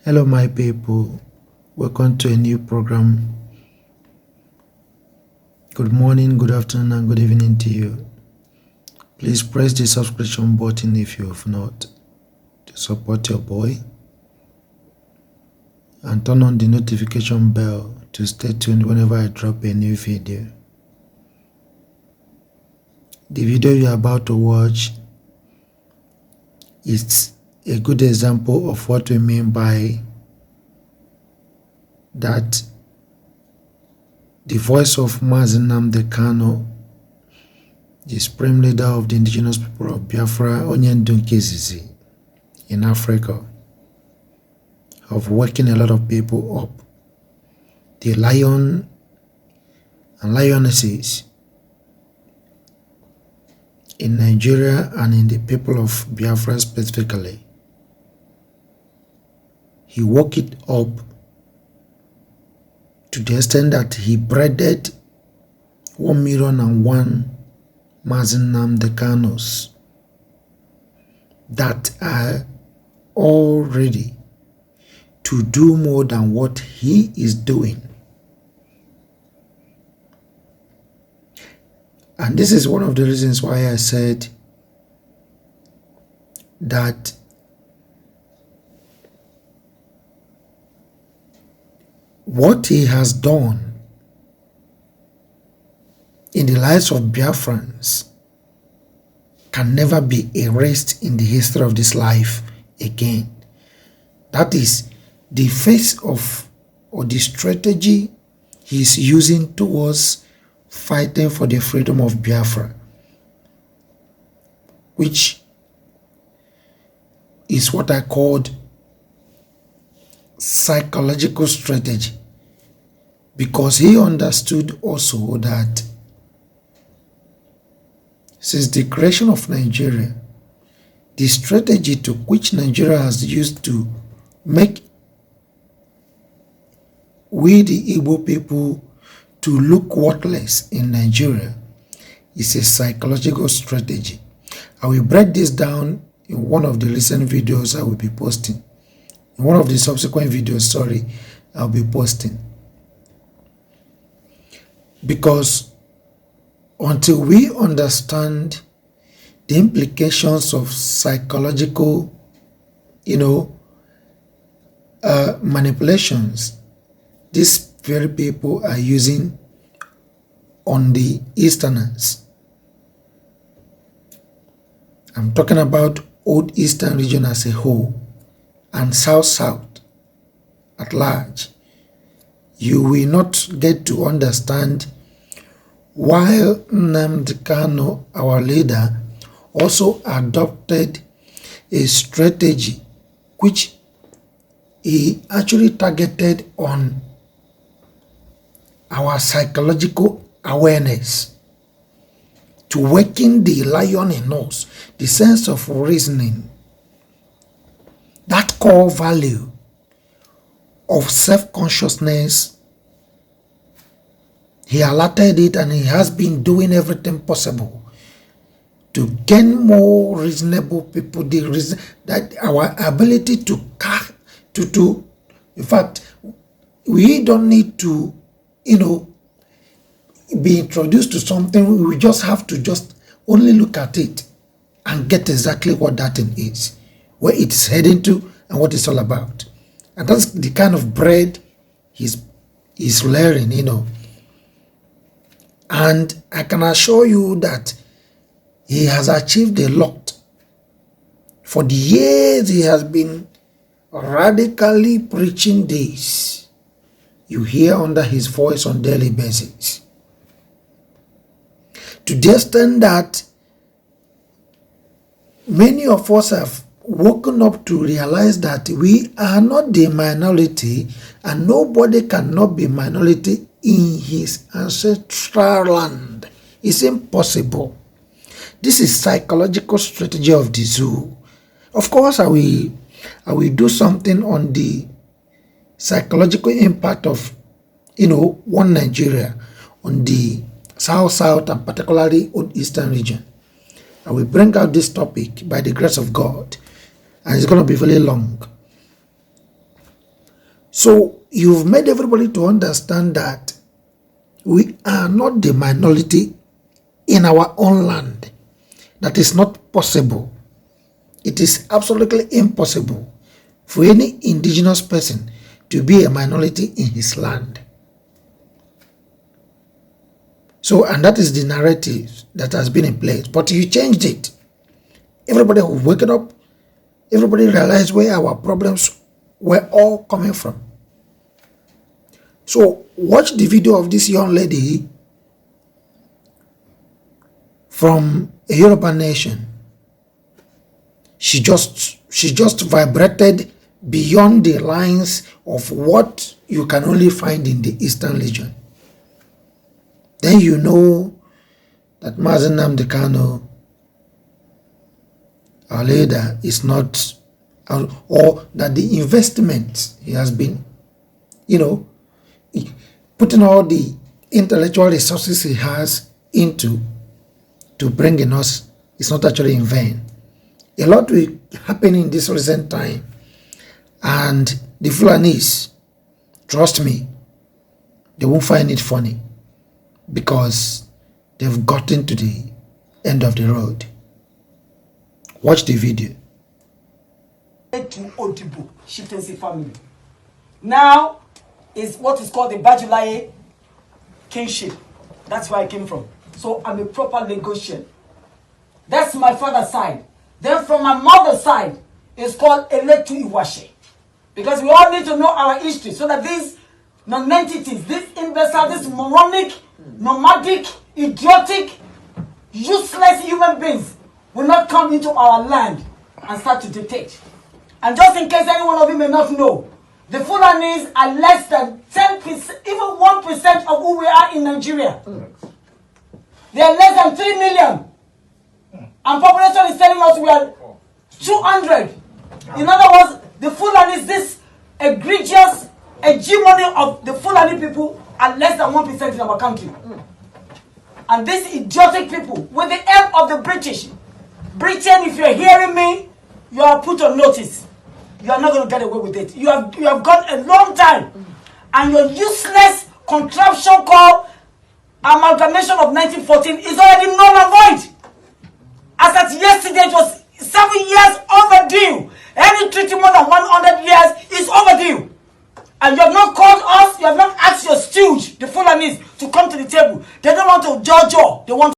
Hello my people, welcome to a new program. Good morning, good afternoon and good evening to you. Please press the subscription button if you have not to support your boy, and turn on the notification bell to stay tuned whenever I drop a new video. The video you are about to watch is a good example of what we mean by that the voice of Mazi Nnamdi Kanu, the supreme leader of the indigenous people of Biafra in Africa, of waking a lot of people up. The lion and lionesses in Nigeria and in the people of Biafra specifically. He woke it up to the extent that he breaded 1,000,001 Mazi Nnamdi Kanus that are all ready to do more than what he is doing. And this is one of the reasons why I said that what he has done in the lives of Biafrans can never be erased in the history of this life again. That is the face of or the strategy he's using towards fighting for the freedom of Biafra, which is what I called psychological strategy, because he understood also that since the creation of Nigeria, the strategy to which Nigeria has used to make we the Igbo people to look worthless in Nigeria is a psychological strategy. I will break this down in one of the recent videos I will be posting. In one of the subsequent videos, I'll be posting. Because until we understand the implications of psychological, manipulations these very people are using on the Easterners. I'm talking about Old Eastern region as a whole and South at large. You will not get to understand why Nnamdi Kanu, our leader, also adopted a strategy which he actually targeted on our psychological awareness, to waken the lion in us, the sense of reasoning, that core value of self-consciousness. He alerted it, and he has been doing everything possible to gain more reasonable people, that our ability to in fact, we don't need to, be introduced to something. We just have to just only look at it and get exactly what that thing is, where it's heading to and what it's all about. And that's the kind of bread he's layering, And I can assure you that he has achieved a lot. For the years he has been radically preaching this, you hear under his voice on daily basis. To the extent that many of us have woken up to realize that we are not the minority, and nobody cannot be minority in his ancestral land. It's impossible. This is psychological strategy of the zoo. Of course, I will do something on the psychological impact of, one Nigeria on the South and particularly Old Eastern region. I will bring out this topic by the grace of God, and it's going to be very long. So you've made everybody to understand that we are not the minority in our own land. That is not possible. It is absolutely impossible for any indigenous person to be a minority in his land. So, and that is the narrative that has been in place. But you changed it. Everybody who woken up, everybody realized where our problems were all coming from. So, watch the video of this young lady from a European nation. She just vibrated beyond the lines of what you can only find in the Eastern region. Then you know that Mazi Nnamdi Kanu, our leader, is not, or that the investment he has been, putting all the intellectual resources he has into to bringing us is not actually in vain. A lot will happen in this recent time, and the Fulanis, trust me, they won't find it funny because they've gotten to the end of the road. Watch the video. To Oduduwa chieftaincy family. Now is what is called the Bajulaye kinship. That's where I came from. So I'm a proper Lagosian. That's my father's side. Then from my mother's side, it's called Eletu Iwashe. Because we all need to know our history so that these non-entities, these imbeciles, these moronic, nomadic, idiotic, useless human beings will not come into our land and start to dictate. And just in case any one of you may not know, the Fulanis are less than 10%, even 1% of who we are in Nigeria. They are less than 3 million. And population is telling us we are 200. In other words, the Fulanis, this egregious hegemony of the Fulani people are less than 1% in our country. And these idiotic people, with the help of the British, Britain, if you're hearing me, you are put on notice. You are not going to get away with it. You have gone a long time. And your useless contraption called amalgamation of 1914 is already null and void. As at yesterday, it was 7 years overdue. Any treaty more than 100 years is overdue. And you have not called us, you have not asked your stooge, the Fulanis, to come to the table. They don't want to judge you. They want